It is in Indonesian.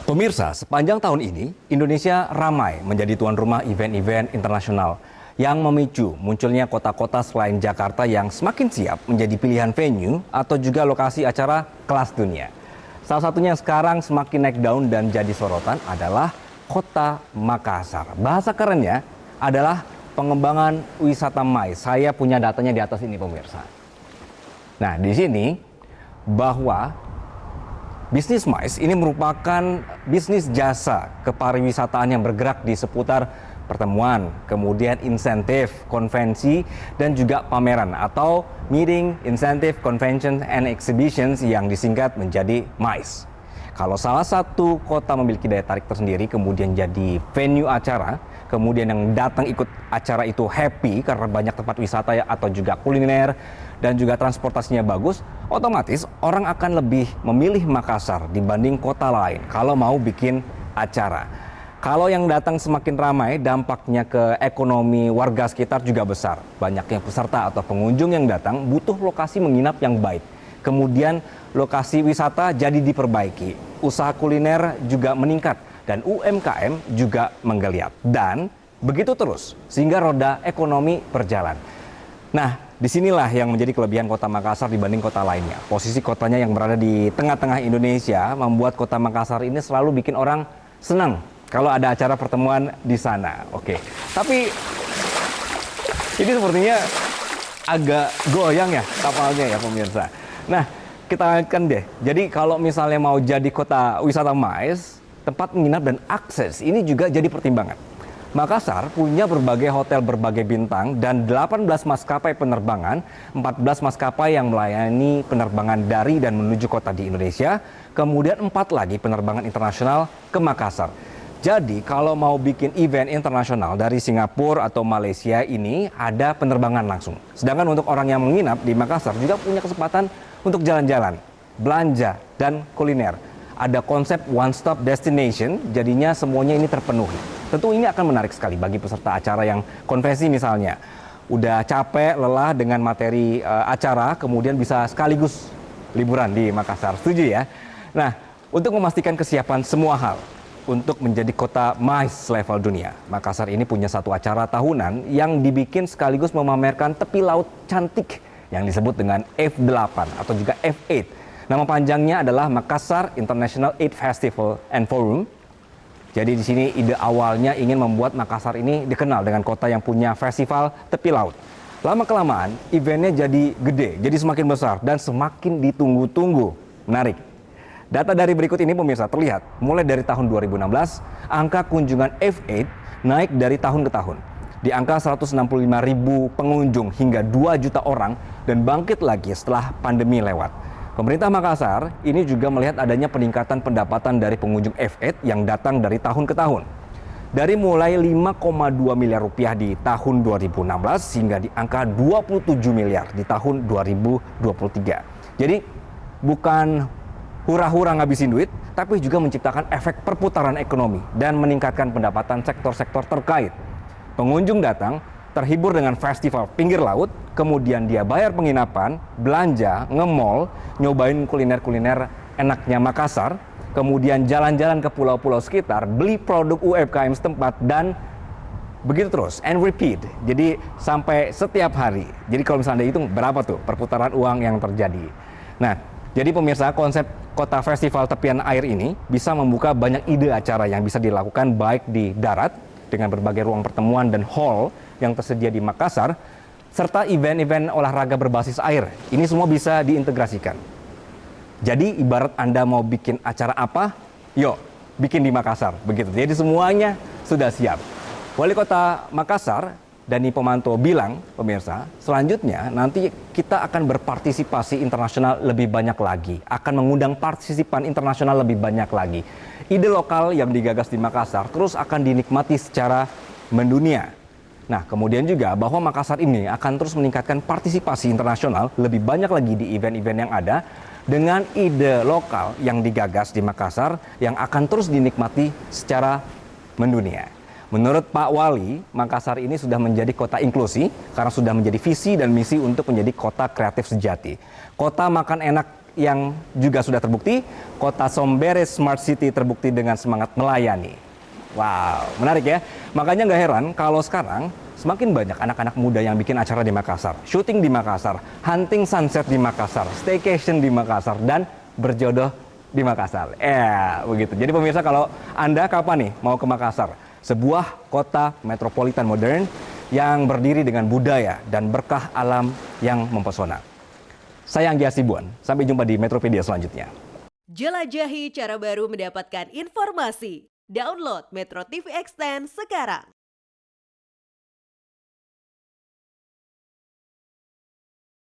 Pemirsa, sepanjang tahun ini Indonesia ramai menjadi tuan rumah event-event internasional yang memicu munculnya kota-kota selain Jakarta yang semakin siap menjadi pilihan venue atau juga lokasi acara kelas dunia. Salah satunya yang sekarang semakin naik daun dan jadi sorotan adalah Kota Makassar. Bahasa kerennya adalah pengembangan wisata MICE. Saya punya datanya di atas ini, pemirsa. Nah, di sini bahwa bisnis MICE ini merupakan bisnis jasa kepariwisataan yang bergerak di seputar pertemuan, kemudian insentif, konvensi, dan juga pameran atau Meeting, Incentive, Convention, and Exhibitions yang disingkat menjadi MICE. Kalau salah satu kota memiliki daya tarik tersendiri, kemudian jadi venue acara, kemudian yang datang ikut acara itu happy karena banyak tempat wisata atau juga kuliner, dan juga transportasinya bagus, otomatis orang akan lebih memilih Makassar dibanding kota lain kalau mau bikin acara. Kalau yang datang semakin ramai, dampaknya ke ekonomi warga sekitar juga besar. Banyaknya peserta atau pengunjung yang datang butuh lokasi menginap yang baik. Kemudian lokasi wisata jadi diperbaiki, usaha kuliner juga meningkat, dan UMKM juga menggeliat. Dan begitu terus, sehingga roda ekonomi berjalan. Nah, disinilah yang menjadi kelebihan Kota Makassar dibanding kota lainnya. Posisi kotanya yang berada di tengah-tengah Indonesia membuat Kota Makassar ini selalu bikin orang senang kalau ada acara pertemuan di sana. Oke, tapi ini sepertinya agak goyang ya kapalnya ya, pemirsa. Nah, kita lanjutkan deh. Jadi kalau misalnya mau jadi kota wisata MICE, tempat menginap dan akses ini juga jadi pertimbangan. Makassar punya berbagai hotel berbagai bintang dan 18 maskapai penerbangan, 14 maskapai yang melayani penerbangan dari dan menuju kota di Indonesia, kemudian 4 lagi penerbangan internasional ke Makassar. Jadi kalau mau bikin event internasional dari Singapura atau Malaysia ini ada penerbangan langsung. Sedangkan untuk orang yang menginap di Makassar juga punya kesempatan untuk jalan-jalan, belanja, dan kuliner. Ada konsep one stop destination, jadinya semuanya ini terpenuhi. Tentu ini akan menarik sekali bagi peserta acara yang konvensi misalnya. Udah capek, lelah dengan materi acara, kemudian bisa sekaligus liburan di Makassar. Setuju ya? Nah, untuk memastikan kesiapan semua hal untuk menjadi kota MICE level dunia, Makassar ini punya satu acara tahunan yang dibikin sekaligus memamerkan tepi laut cantik yang disebut dengan F8 atau juga F8. Nama panjangnya adalah Makassar International Aid Festival and Forum. Jadi di sini ide awalnya ingin membuat Makassar ini dikenal dengan kota yang punya festival tepi laut. Lama-kelamaan eventnya jadi gede, jadi semakin besar dan semakin ditunggu-tunggu. Menarik. Data dari berikut ini pemirsa terlihat, mulai dari tahun 2016, angka kunjungan F8 naik dari tahun ke tahun. Di angka 165.000 pengunjung hingga 2 juta orang dan bangkit lagi setelah pandemi lewat. Pemerintah Makassar ini juga melihat adanya peningkatan pendapatan dari pengunjung F8 yang datang dari tahun ke tahun. Dari mulai 5,2 miliar rupiah di tahun 2016 hingga di angka 27 miliar di tahun 2023. Jadi bukan hura-hura ngabisin duit, tapi juga menciptakan efek perputaran ekonomi dan meningkatkan pendapatan sektor-sektor terkait. Pengunjung datang, terhibur dengan festival pinggir laut, kemudian dia bayar penginapan, belanja, nge-mall, nyobain kuliner-kuliner enaknya Makassar, kemudian jalan-jalan ke pulau-pulau sekitar, beli produk UMKM setempat, dan begitu terus, and repeat. Jadi sampai setiap hari. Jadi kalau misalnya itu berapa tuh perputaran uang yang terjadi. Nah, jadi pemirsa, konsep kota festival tepian air ini bisa membuka banyak ide acara yang bisa dilakukan baik di darat dengan berbagai ruang pertemuan dan hall yang tersedia di Makassar, serta event-event olahraga berbasis air. Ini semua bisa diintegrasikan. Jadi ibarat Anda mau bikin acara apa, yuk bikin di Makassar, begitu. Jadi semuanya sudah siap. Wali Kota Makassar, Dani Pomanto bilang, pemirsa, selanjutnya nanti kita akan berpartisipasi internasional lebih banyak lagi, akan mengundang partisipan internasional lebih banyak lagi. Ide lokal yang digagas di Makassar terus akan dinikmati secara mendunia. Nah, kemudian juga bahwa Makassar ini akan terus meningkatkan partisipasi internasional lebih banyak lagi di event-event yang ada dengan ide lokal yang digagas di Makassar yang akan terus dinikmati secara mendunia. Menurut Pak Wali, Makassar ini sudah menjadi kota inklusi karena sudah menjadi visi dan misi untuk menjadi kota kreatif sejati. Kota makan enak yang juga sudah terbukti, kota Sombere Smart City terbukti dengan semangat melayani. Wow, menarik ya. Makanya nggak heran kalau sekarang semakin banyak anak-anak muda yang bikin acara di Makassar, syuting di Makassar, hunting sunset di Makassar, staycation di Makassar, dan berjodoh di Makassar. Begitu. Jadi pemirsa, kalau Anda kapan nih mau ke Makassar? Sebuah kota metropolitan modern yang berdiri dengan budaya dan berkah alam yang mempesona. Saya Anggi Hasibuan, sampai jumpa di Metropedia selanjutnya. Jelajahi cara baru mendapatkan informasi. Download Metro TV Extend sekarang.